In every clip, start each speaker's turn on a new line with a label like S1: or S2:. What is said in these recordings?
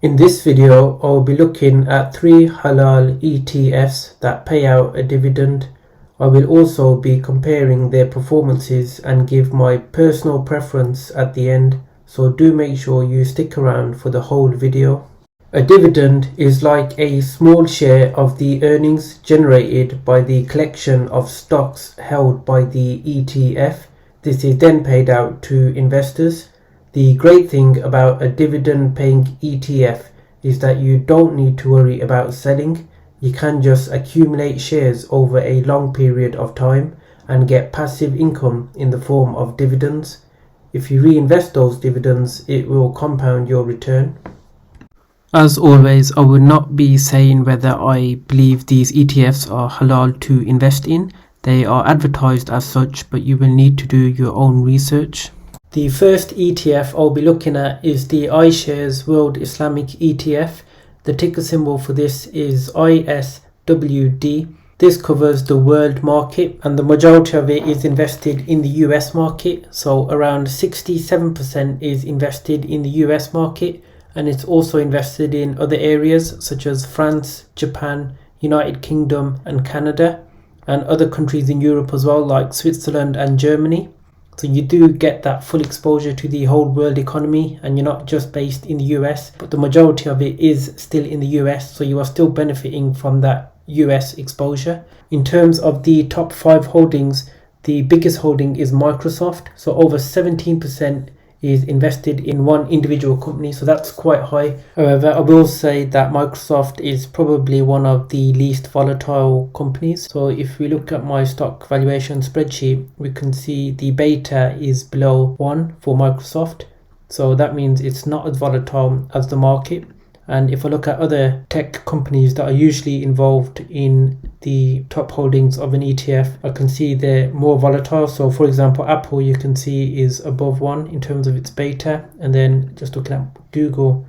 S1: In this video, I'll be looking at 3 halal ETFs that pay out a dividend. I will also be comparing their performances and give my personal preference at the end, so do make sure you stick around for the whole video. A dividend is like a small share of the earnings generated by the collection of stocks held by the ETF. This is then paid out to investors. The great thing about a dividend paying ETF is that you don't need to worry about selling. You can just accumulate shares over a long period of time and get passive income in the form of dividends. If you reinvest those dividends, it will compound your return. As always, I will not be saying whether I believe these ETFs are halal to invest in. They are advertised as such, but you will need to do your own research. The first ETF I'll be looking at is the iShares World Islamic ETF. The ticker symbol for this is ISWD. This covers the world market and the majority of it is invested in the US market. So around 67% is invested in the US market, and it's also invested in other areas such as France, Japan, United Kingdom and Canada, and other countries in Europe as well, like Switzerland and Germany. So you do get that full exposure to the whole world economy, and you're not just based in the US, but the majority of it is still in the US, so you are still benefiting from that US exposure. In terms of the top 5 holdings, the biggest holding is Microsoft, so over 17% is invested in one individual company, so that's quite high. However, I will say that Microsoft is probably one of the least volatile companies. So if we look at my stock valuation spreadsheet, we can see the beta is below 1 for Microsoft, so that means it's not as volatile as the market. And if I look at other tech companies that are usually involved in the top holdings of an ETF, I can see they're more volatile. So for example, Apple, you can see is above 1 in terms of its beta. And then just looking at Google,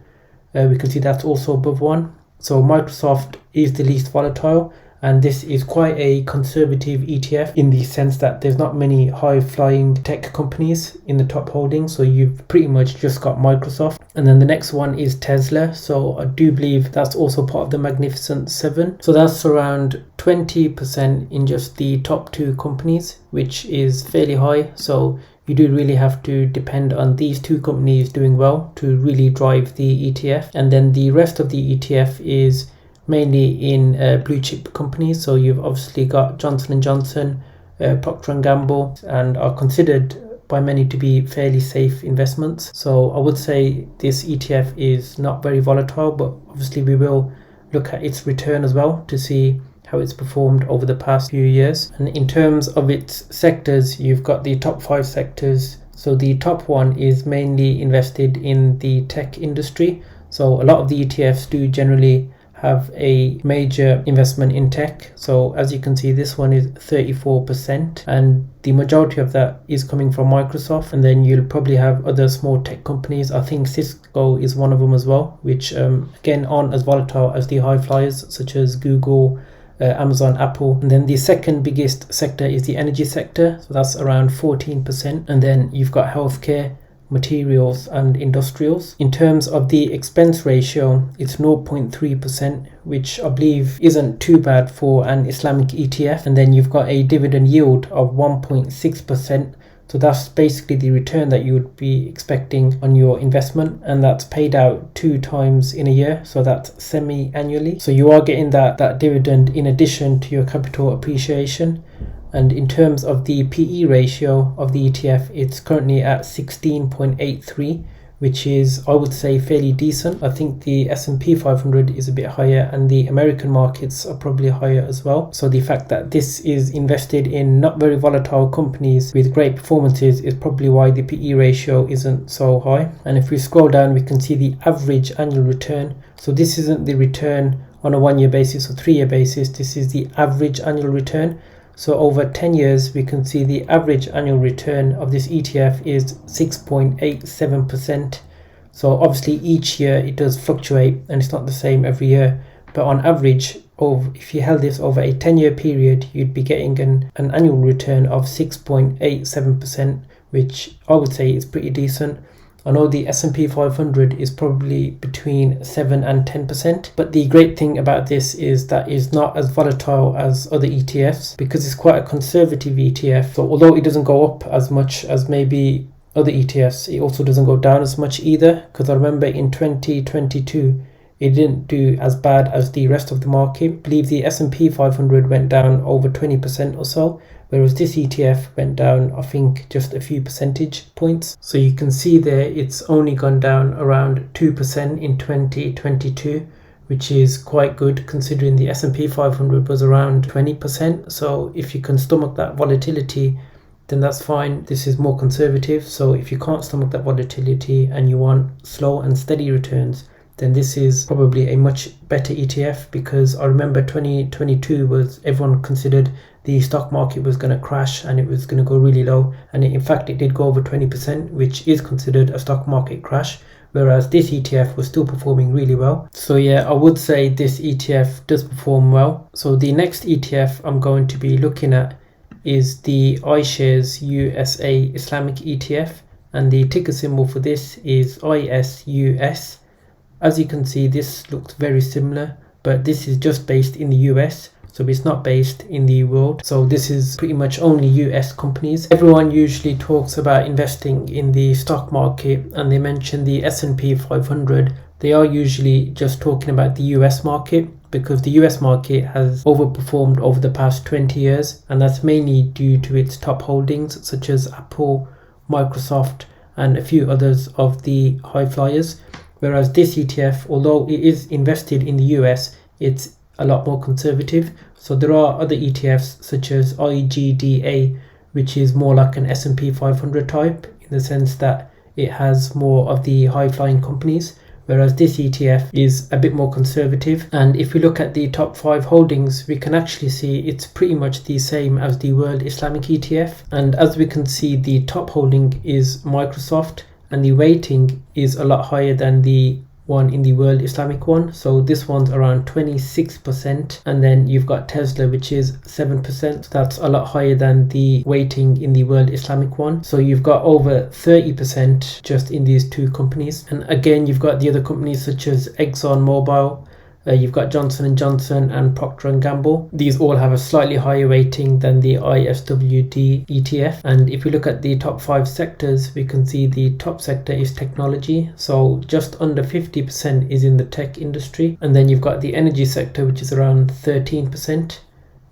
S1: we can see that's also above 1. So Microsoft is the least volatile. And this is quite a conservative ETF in the sense that there's not many high-flying tech companies in the top holdings, so you've pretty much just got Microsoft. And then the next one is Tesla, so I do believe that's also part of the Magnificent Seven. So that's around 20% in just the top 2 companies, which is fairly high. So you do really have to depend on these 2 companies doing well to really drive the ETF. And then the rest of the ETF is mainly in blue chip companies. So you've obviously got Johnson & Johnson, Procter & Gamble, and are considered by many to be fairly safe investments. So I would say this ETF is not very volatile, but obviously we will look at its return as well to see how it's performed over the past few years. And in terms of its sectors, you've got the top 5 sectors. So the top one is mainly invested in the tech industry. So a lot of the ETFs do generally have a major investment in tech. So as you can see, this one is 34%, and the majority of that is coming from Microsoft. And then you'll probably have other small tech companies. I think Cisco is one of them as well, which again aren't as volatile as the high flyers such as Google, Amazon, Apple. And then the second biggest sector is the energy sector, so that's around 14%. And then you've got healthcare, materials and industrials. In terms of the expense ratio, it's 0.3%, which I believe isn't too bad for an Islamic ETF. And then you've got a dividend yield of 1.6%. So that's basically the return that you would be expecting on your investment, and that's paid out 2 times in a year, so that's semi-annually. So you are getting that dividend in addition to your capital appreciation. And in terms of the PE ratio of the ETF, it's currently at 16.83, which is, I would say, fairly decent. I think the S&P 500 is a bit higher, and the American markets are probably higher as well. So the fact that this is invested in not very volatile companies with great performances is probably why the PE ratio isn't so high. And if we scroll down, we can see the average annual return. So this isn't the return on a 1-year basis or 3-year basis. This is the average annual return. So over 10 years, we can see the average annual return of this ETF is 6.87%. So obviously each year it does fluctuate and it's not the same every year. But on average, if you held this over a 10-year period, you'd be getting an annual return of 6.87%, which I would say is pretty decent. I know the S&P 500 is probably between 7 and 10%, but the great thing about this is that it's not as volatile as other ETFs because it's quite a conservative ETF. So although it doesn't go up as much as maybe other ETFs, it also doesn't go down as much either, because I remember in 2022 it didn't do as bad as the rest of the market. I believe the S&P 500 went down over 20% or so, whereas this ETF went down, I think, just a few percentage points. So you can see there it's only gone down around 2% in 2022, which is quite good considering the S&P 500 was around 20%. So if you can stomach that volatility, then that's fine. This is more conservative. So if you can't stomach that volatility and you want slow and steady returns, then this is probably a much better ETF, because I remember 2022 was, everyone considered the stock market was going to crash and it was going to go really low, and in fact it did go over 20%, which is considered a stock market crash, whereas this ETF was still performing really well. So yeah, I would say this ETF does perform well. So the next ETF I'm going to be looking at is the iShares USA Islamic ETF, and the ticker symbol for this is ISUS. As you can see, this looks very similar, but this is just based in the US, so it's not based in the world. So this is pretty much only US companies. Everyone usually talks about investing in the stock market and they mention the S&P 500. They are usually just talking about the US market, because the US market has overperformed over the past 20 years, and that's mainly due to its top holdings such as Apple, Microsoft, and a few others of the high flyers. Whereas this ETF, although it is invested in the US, it's a lot more conservative. So there are other ETFs such as IGDA, which is more like an S&P 500 type, in the sense that it has more of the high-flying companies, whereas this ETF is a bit more conservative. And if we look at the top 5 holdings, we can actually see it's pretty much the same as the World Islamic ETF. And as we can see, the top holding is Microsoft, and the weighting is a lot higher than the one in the World Islamic one. So this one's around 26%, and then you've got Tesla, which is 7%. That's a lot higher than the weighting in the World Islamic one. So you've got over 30% just in these two companies. And again, you've got the other companies such as ExxonMobil, you've got Johnson & Johnson and Procter & Gamble. These all have a slightly higher weighting than the ISWD ETF. And if we look at the top 5 sectors, we can see the top sector is technology. So just under 50% is in the tech industry. And then you've got the energy sector, which is around 13%.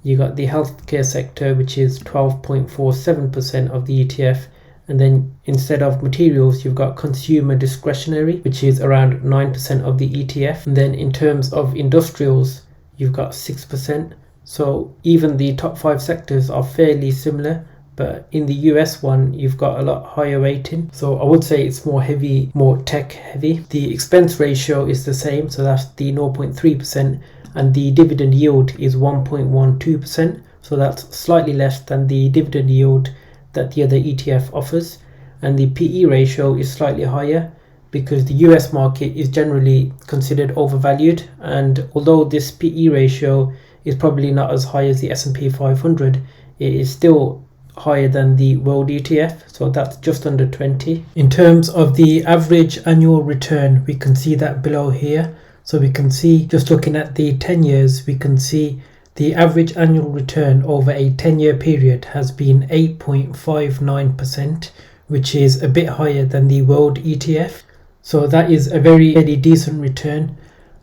S1: You got the healthcare sector, which is 12.47% of the ETF. And then instead of materials, you've got consumer discretionary, which is around 9% of the ETF. And then in terms of industrials, you've got 6%. So even the top 5 sectors are fairly similar, but in the US one, you've got a lot higher weighting. So I would say it's more heavy, more tech heavy. The expense ratio is the same, so that's the 0.3%, and the dividend yield is 1.12%. So that's slightly less than the dividend yield that the other ETF offers. And the PE ratio is slightly higher because the US market is generally considered overvalued, and although this PE ratio is probably not as high as the S&P 500, it is still higher than the world ETF, so that's just under 20. In terms of the average annual return, we can see that below here. So we can see, just looking at the 10 years, we can see the average annual return over a 10-year period has been 8.59%, which is a bit higher than the world ETF. So that is a very decent return.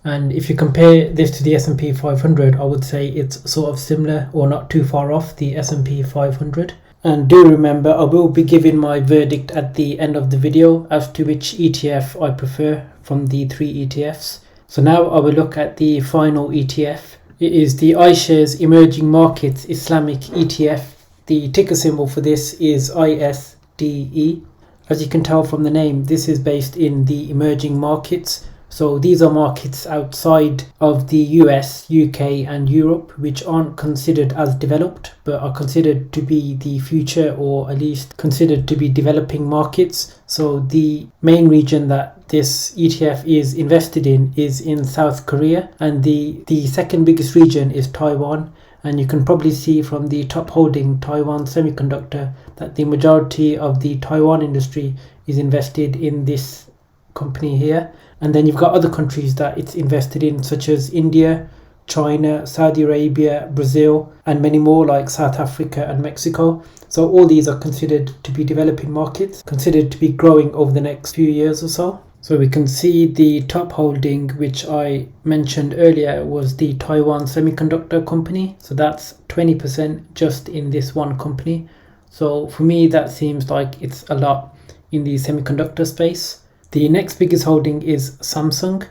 S1: And if you compare this to the S&P 500, I would say it's sort of similar or not too far off the S&P 500. And do remember, I will be giving my verdict at the end of the video as to which ETF I prefer from the 3 ETFs. So now I will look at the final ETF. It is the iShares Emerging Markets Islamic ETF. The ticker symbol for this is ISDE. As you can tell from the name, this is based in the emerging markets. So these are markets outside of the US, UK and Europe, which aren't considered as developed, but are considered to be the future, or at least considered to be developing markets. So the main region that this ETF is invested in is in South Korea, and the second biggest region is Taiwan. And you can probably see from the top holding, Taiwan Semiconductor, that the majority of the Taiwan industry is invested in this company here. And then you've got other countries that it's invested in, such as India, China, Saudi Arabia, Brazil, and many more like South Africa and Mexico. So all these are considered to be developing markets, considered to be growing over the next few years or so. So we can see the top holding, which I mentioned earlier, was the Taiwan Semiconductor Company. So that's 20% just in this one company. So for me, that seems like it's a lot in the semiconductor space. The next biggest holding is Samsung.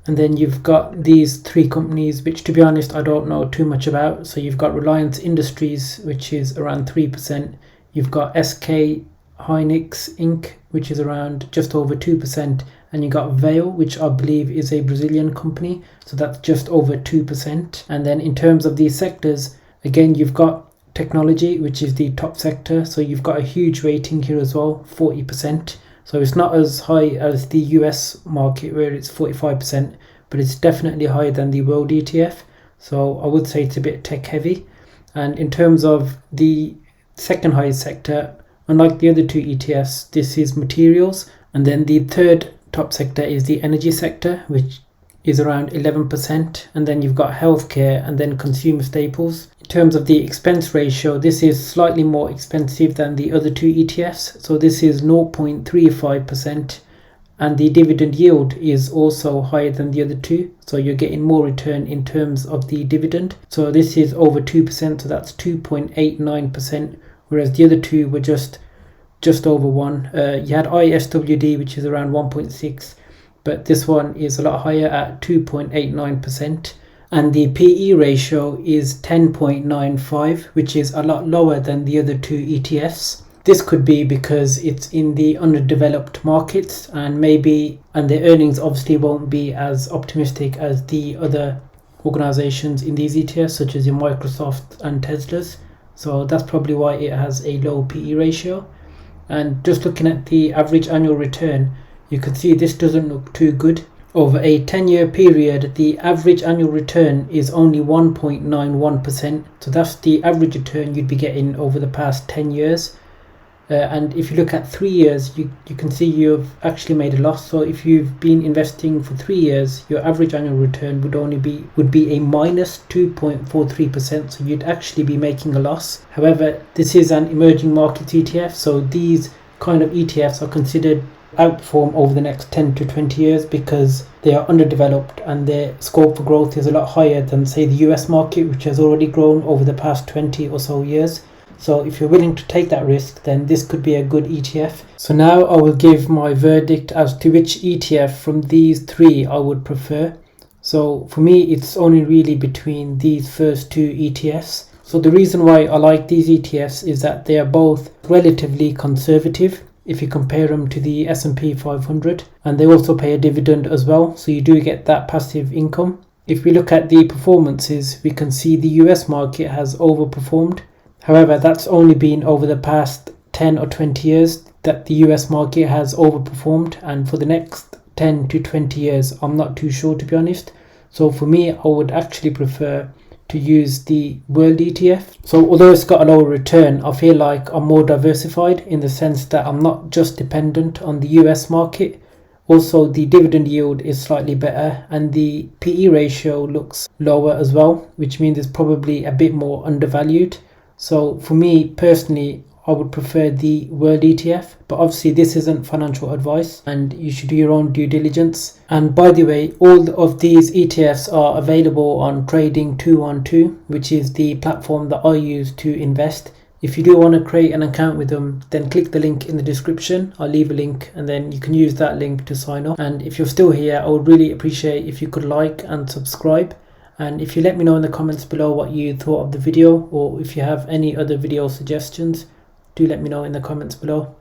S1: And then you've got these three companies, which to be honest, I don't know too much about. So you've got Reliance Industries, which is around 3%. You've got SK Hynix Inc., which is around just over 2%. And you got Vale, which I believe is a Brazilian company. So that's just over 2%. And then in terms of these sectors, again, you've got technology, which is the top sector. So you've got a huge rating here as well, 40%. So it's not as high as the US market where it's 45%, but it's definitely higher than the world ETF. So I would say it's a bit tech heavy. And in terms of the second highest sector, unlike the other two ETFs, this is materials. And then the third top sector is the energy sector, which is around 11%. And then you've got healthcare and then consumer staples. In terms of the expense ratio, this is slightly more expensive than the other two ETFs. So this is 0.35%. And the dividend yield is also higher than the other two. So you're getting more return in terms of the dividend. So this is over 2%. So that's 2.89%. Whereas the other two were just over 1. You had ISWD, which is around 1.6. But this one is a lot higher at 2.89%. And the PE ratio is 10.95, which is a lot lower than the other two ETFs. This could be because it's in the underdeveloped markets and the earnings obviously won't be as optimistic as the other organizations in these ETFs, such as your Microsoft and Teslas. So that's probably why it has a low PE ratio. And just looking at the average annual return, you can see this doesn't look too good. Over a 10-year period, the average annual return is only 1.91%. So that's the average return you'd be getting over the past 10 years. And if you look at 3 years, you can see you've actually made a loss. So if you've been investing for 3 years, your average annual return would be a minus 2.43%. So you'd actually be making a loss. However, this is an emerging markets ETF. So these kind of ETFs are considered outperform over the next 10 to 20 years because they are underdeveloped and their scope for growth is a lot higher than, say, the US market, which has already grown over the past 20 or so years. So if you're willing to take that risk, then this could be a good ETF. So now I will give my verdict as to which ETF from these three I would prefer. So for me, it's only really between these first two ETFs. So the reason why I like these ETFs is that they are both relatively conservative if you compare them to the S&P 500, and they also pay a dividend as well, so you do get that passive income. If we look at the performances, we can see the US market has overperformed. However, that's only been over the past 10 or 20 years that the US market has overperformed, and for the next 10 to 20 years I'm not too sure, to be honest. So for me, I would actually prefer to use the world ETF. So although it's got a lower return, I feel like I'm more diversified in the sense that I'm not just dependent on the US market. Also, the dividend yield is slightly better and the PE ratio looks lower as well, which means it's probably a bit more undervalued. So for me personally, I would prefer the world ETF, but obviously this isn't financial advice and you should do your own due diligence. And by the way, all of these ETFs are available on Trading 212, which is the platform that I use to invest. If you do want to create an account with them, then click the link in the description. I'll leave a link and then you can use that link to sign up. And if you're still here, I would really appreciate if you could like and subscribe. And if you let me know in the comments below what you thought of the video, or if you have any other video suggestions, do let me know in the comments below.